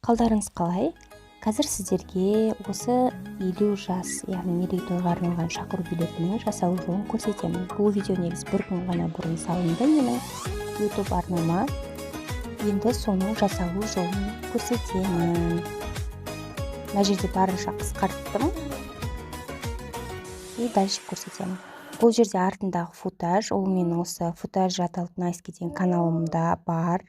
Қалдарыңыз қалай? Қазір сіздерге осы 50 жас, яғни мерейтойға арналған шақыру билетінің жасалу жолын көрсетемін. Бұл видео негізі бір күн ғана бұрын салынды менің YouTube арнама. Енді соның жасалу жолын көрсетемін. Мына жерде барынша қысқарттым. И дальше көрсетемін. Бұл жерде артындағы футаж, ол менің осы футаж Алтынайский деген каналымда бар.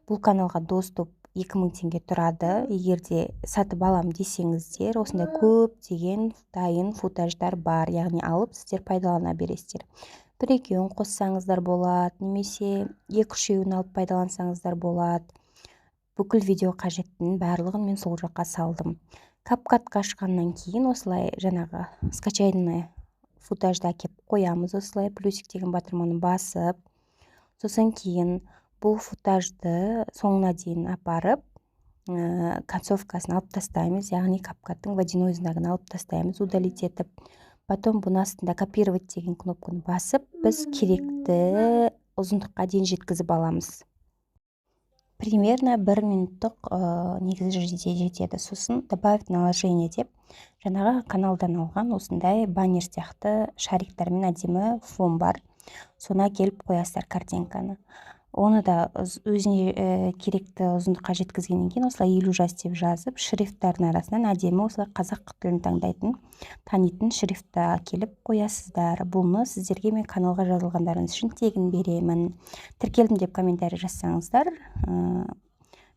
Бұл каналға доступ 2000 теңге тұрады. Егер де сатып алам десеңіздер, осындай көптеген дайын футаждар бар, яғни алып сіздер пайдалана бересіздер. Бір-екеуін қоссаңыздар болады, немесе 2-3-еуін алып пайдалансаңыздар болады. Бүкіл видео қажеттінің барлығын мен сол жаққа салдым. CapCut'қа ашқаннан кейін осылай жаңағы скачайный футажды әкеп қоямыз, осылай плюсик деген батырманы басып. Сосын кейін бұл футажды соңына дейін апарып, концовкасын алып тастаймыз, яғни CapCut'тың водяной знагын алып тастаймыз, удалить етіп. Потом бұның астында копировать деген кнопканы басып, біз керекті ұзындыққа дейін жеткізіп аламыз. Примерно 1 минуттық негізі жетеді. Сосын добавить наложение деп, жаңағы каналдан алған осындай баннер сияқты шариктармен әдемі фон бар. Соны келіп қоясыздар картинканы. Оны да өзіне керекті ұзындыққа жеткізгеннен кейін осылай 50 жас деп жазып, шрифттардың арасынан әдемі осылай қазақ тілін таңдайтын, танитын шрифтті келіп қоясыздар. Бұны сіздерге мен каналға жазылғандарыңыз үшін тегін беремін. Тіркелдім деп комментарий жазсаңыздар,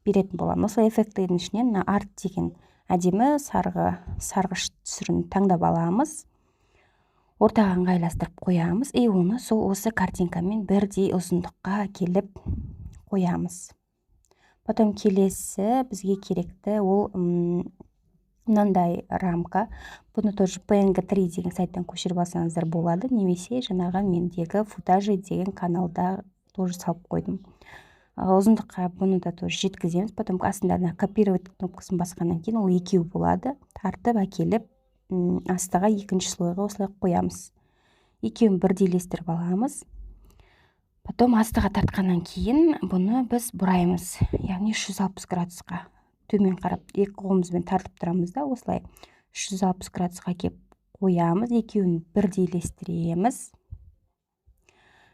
беретін болам. Осылай эффектінің ішінен арт деген әдемі сарғыш түсірін таңдап аламыз. Ортаға ыңғайластырып қоямыз, оны осы картинкамен бірдей ұзындыққа келіп қоямыз. Потом келесі бізге керекті ол мынандай рамка. Бұны тоже PNG3 деген сайттан көшіріп алсаңыздар болады, немесе жаңағы мендегі футажи деген каналда тоже салып қойдым. Ұзындыққа бұны да тоже жеткіземіз. Потом астында копировать кнопкасын басқаннан кейін ол екеу болады. Тартып әкеліп астыға екінші слойға осылай қоямыз. Екеуін бірдейлестіріп аламыз. Потом астыға тартқаннан кейін бұны біз бұраймыз, яғни 360 градусқа. Төмен қарап, екі қолымызбен тартып тұрамыз да, осылай 360 градусқа кеп қоямыз. Екеуін бірдейлестіреміз.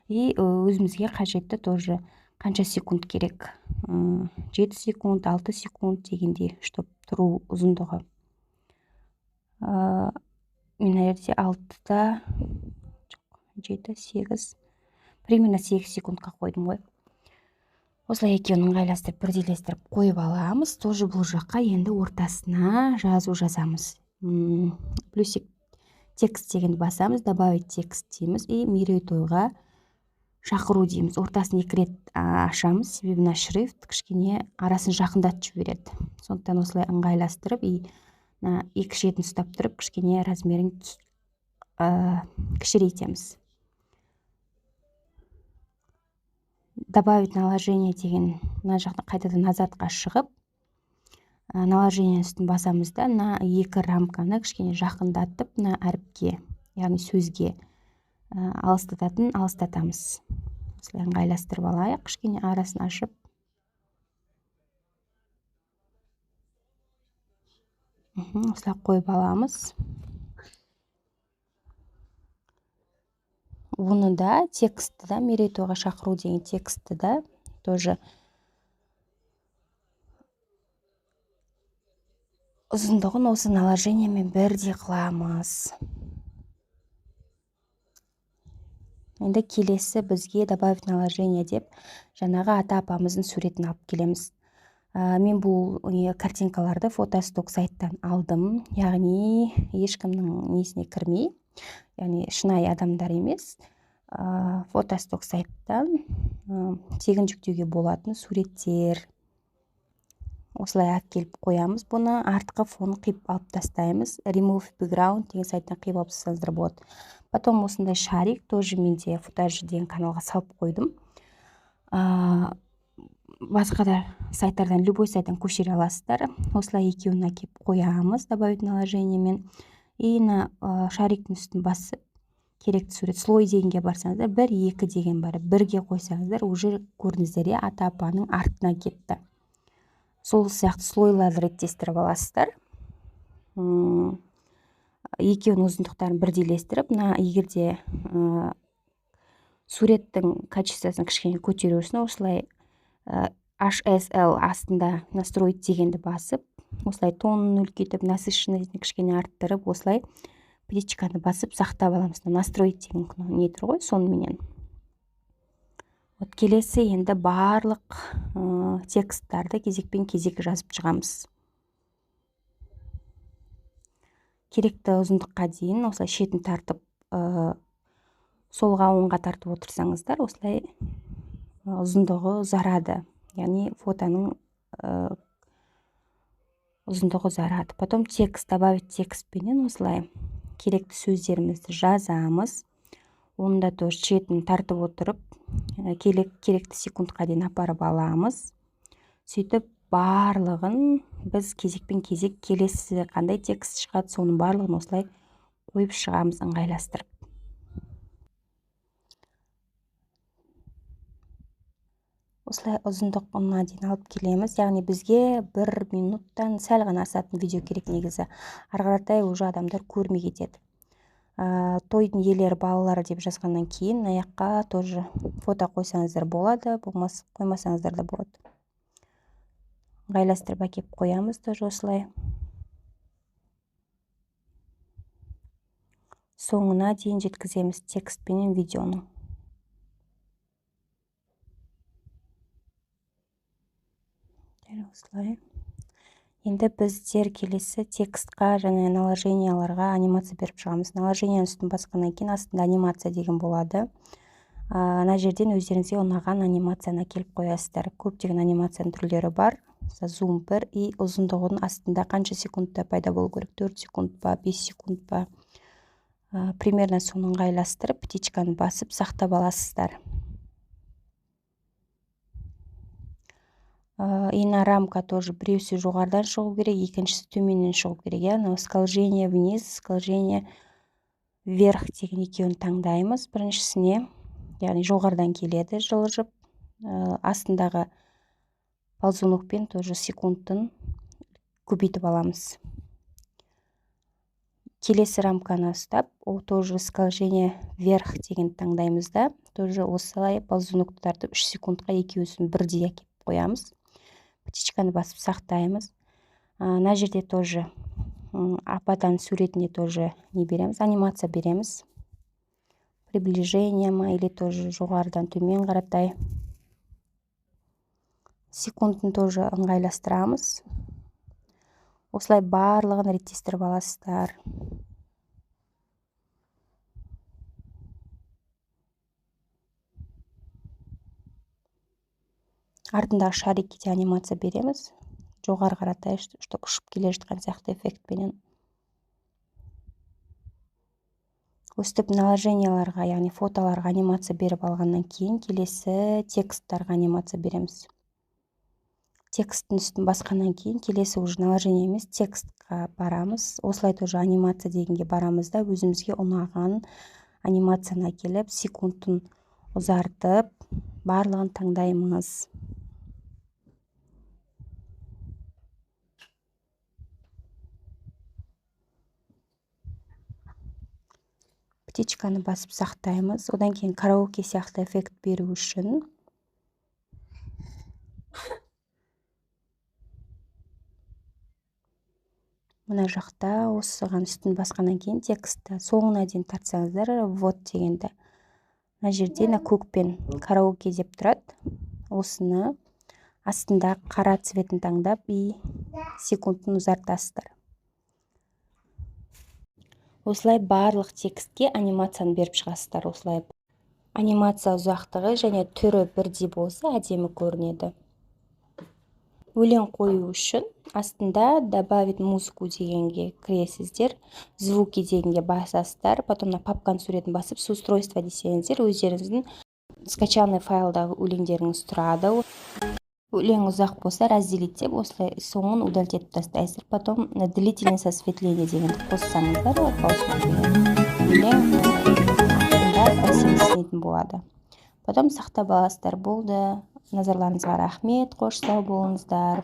И өзімізге қажетті тоже қанша секунд керек? 7 секунд, 6 секунд дегенде чтоб тұру ұзындығы. Мен әрде 6-да 7, 8, примерно 8 секундқа қойдым ғой. Осылай екеуін ыңғайластырып, бірдейлестіріп қойып аламыз. Тоже бұл жаққа енді ортасына жазу жазамыз. Плюсик текст дегенді басамыз, добавить текст дейміз, и мерейтойға шақыру дейміз. Ортасын 2 рет ашамыз, себебі мына шрифт кішкене арасын жақындатып жібереді. Сондықтан осылай ыңғайластырып, екі шетін ұстап тұрып, кішкене размерін кішірейтеміз. Добавить наложение деген мына жақта қайтадан назадқа шығып, наложение үстін басамыз да, екі рамканы кішкене жақындатып, әріпке, яғни сөзге алыстатамыз. Осылай ыңғайластырып алайық, кішкене арасын ашып. Осылай қойып аламыз. Оны да текстті да, мерейтойға шақыру деген текстті да тоже ұзындығын осы наложениемен бірдей қыламыз. Енді келесі бізге добавить наложение деп жаңағы ата-апамыздың суретін алып келеміз. Мен бұл картинкаларды фотосток сайттан алдым, яғни ешкімнің несіне кірмей, яғни шынайы адамдар емес, фотосток сайттан тегін жүктеуге болатын суреттер. Осылай әкеліп қоямыз бұны, артқы фон қиып алып тастаймыз. Remove background деген сайттан қиып алып тастаңыздар болады. Потом осындай шарик, тоже менде футажи деген каналға салып қойдым. Басқа да сайттардан, любой сайттан көшіре аласыздар. Осылай екеуін әкеп қоямыз, добавить наложениемен. И шариктің үстін басып, керекті сурет слой дегенге барсаңыздар, 1-2 деген бар. 1-ге қойсаңыздар, уже көрдіңіздер, ата-апаның артына кетті. сол сияқты слойларды реттестіріп аласыздар. Екеуінің ұзындықтарын бірдейлестіріп, егерде суреттің качествосын кішкене көтеру үшін осылай HSL астында настроить дегенді басып, осылай тонын үлкейтіп, насыщенностьны кішкене арттырып, осылай птичканы басып сақтап аламыз. Настроить деген не тұр ғой, сонымен. Вот келесі енді барлық тексттарды кезекпен кезек жазып шығамыз. Керекті ұзындыққа дейін осылай шетін тартып, солға оңға тартып отырсаңыздар, осылай ұзындығы ұзарады. Яғни фотоның ұзындығы ұзарады. Потом текст, добавить текстпенен осылай керекті сөздерімізді жазамыз. Онда тоже шетін тартып отырып, керекті секундқа дейін апарып аламыз. Сөйтіп барлығын біз кезекпен кезек келесі қандай текст шығады, соның барлығын осылай қойып шығамыз ыңғайластырып. Осылай ұзындығына дейін алып келеміз. Яғни бізге 1 минуттан сәл ғана асатын видео керек негізі. Арғаратай уже адамдар көрмей кетеді. Тойдың иелері балалары деп жазғаннан кейін аяққа тоже фото қойсаңыздар болады, қоймасаңыздар да болады. Ыңғайластырып әкеп қоямыз тоже осылай. Соңына дейін жеткіземіз текстпенен видеоның. Осылай. Енді біздер келесі текстқа және наложенияларға анимация беріп шығамыз. Наложенияның үстін басқаннан кейін астында анимация деген болады. Ана жерден өздеріңізге ұнаған анимацияны келіп қоясыздар. Көптеген анимацияның түрлері бар. Zoom 1 и ұзындығының астында қанша секундта пайда болу керек? 4 секунд па, 5 секунд па? Примерно соны ыңғайластырып, птичканы басып сақтап аласыздар. Рамка тоже біреусі жоғардан шығу керек, екіншісі төменнен шығу керек. Скольжение вниз, скольжение вверх деген екеуін таңдаймыз. Біріншісіне, яғни жоғардан келеді жылжып, астындағы ползунокпен тоже секундтың көбейтіп аламыз. Келесі рамканы ұстап, ол тоже скольжение вверх деген таңдаймыз да, тоже осылай ползунокты тартып 3 секундқа екеуісін бірдей әкеп қоямыз. Птичканы басып сақтаймыз. Ана жерде тоже ападан суретіне тоже не береміз, анимация береміз. Приближение ма или тоже жоғарыдан төмен қаратай. Секундын тоже ыңғайластырамыз. Осылай барлығын реттестіріп аласыздар. Артындағы шарикке де анимация береміз. Жоғары қаратай, чтобы ұшып келе жатқан сияқты эффектпенен. Өстіп наложенияларға, яғни фотоларға анимация беріп алғаннан кейін келесі тексттарға анимация береміз. Тексттің үстін басқаннан кейін келесі уже наложение емес, текстқа барамыз. Осылай тоже анимация дегенге барамыз да, өзімізге ұнаған анимацияны келіп, секундын ұзартып, барлығын таңдаймыз. Птичканы басып сақтаймыз. Одан кейін караоке сияқты эффект беру үшін мына жақта осыған үстін басқаннан кейін текстті соңына дейін тартсаңыздар, вот дегенді. Мына жерде көкпен караоке деп тұрады. Осыны астында қара цветін таңдап и секундын ұзартасыздар. Осылай барлық текстке анимацияны беріп шығасыздар. Осылай анимация ұзақтығы және түрі бірдей болса әдемі көрінеді. Өлең қою үшін астында добавить музыку дегенге кіресіздер, звуки дегенге басасыздар, потом папканың суретін басып, устройство десеңіздер, өздеріңіздің скачанный файлдағы өлеңдеріңіз тұрады. Өлең ұзақ болса разделить деп, осылай соңын удалить етіп тастайсыздар. Потом длительность осветления дегенді қоссаңыздар, өлең бәсеңсінетін болады. Потом сақтап аласыздар. Болды. Назарларыңызға рахмет, қош сау болыңыздар.